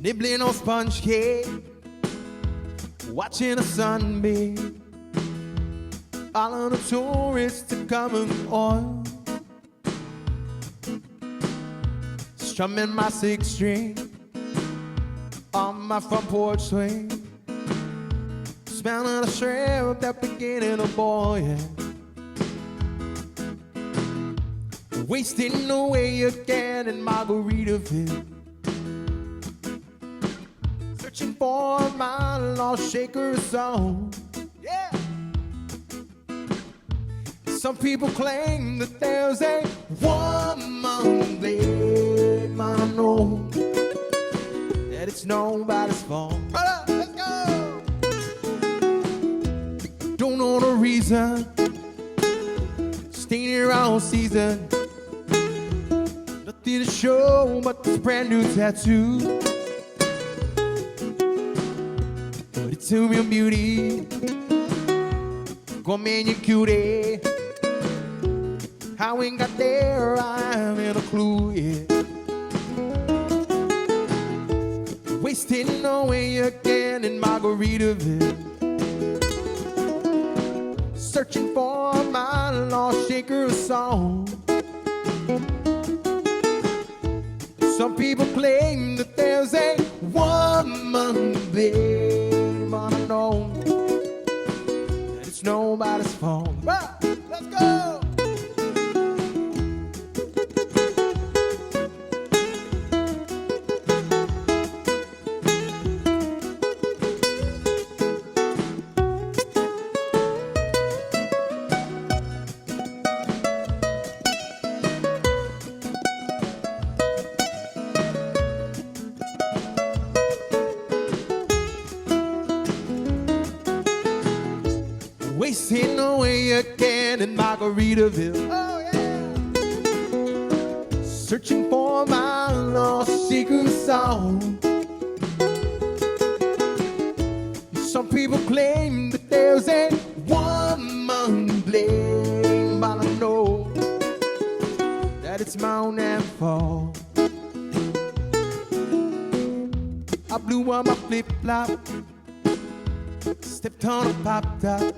nibbling on sponge cake, watching the sunbeam, following the tourists to come and on, strumming my six string on my front porch swing, smelling the shrimp that beginning to boil, yeah. Wasting away again in Margaritaville, searching for my lost shaker song. Yeah. Some people claim that there's a woman there, I know that it's nobody's fault. Let's go. Don't know the reason, staying here all season. Nothing to show but this brand new tattoo. But it's a real beauty. Come in, you cutie. How we got there, I haven't a clue yet. Wasting away again in Margaritaville, searching for my lost shaker song. Some people claim that there's a woman there, but I know that it's nobody's fault. Right, let's go! Wasting away again in Margaritaville. Oh yeah. Searching for my lost secret song. Some people claim that there's a woman blame, but I know that it's my own damn fault. I blew on my flip-flop, stepped on a pop-top,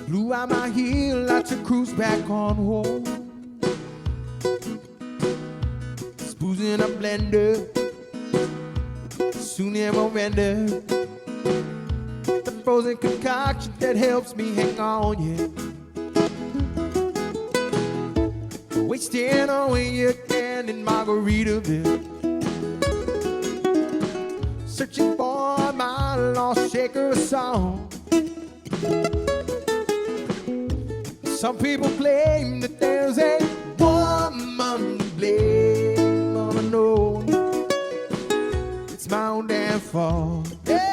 blew out my heel out to cruise back on home. Spoozing a blender, soon it will render the frozen concoction that helps me hang on, yeah. Wasting away again in Margaritaville, searching for my lost shaker song. Some people claim that there's a woman to blame, but I know it's my own damn fault. Yeah.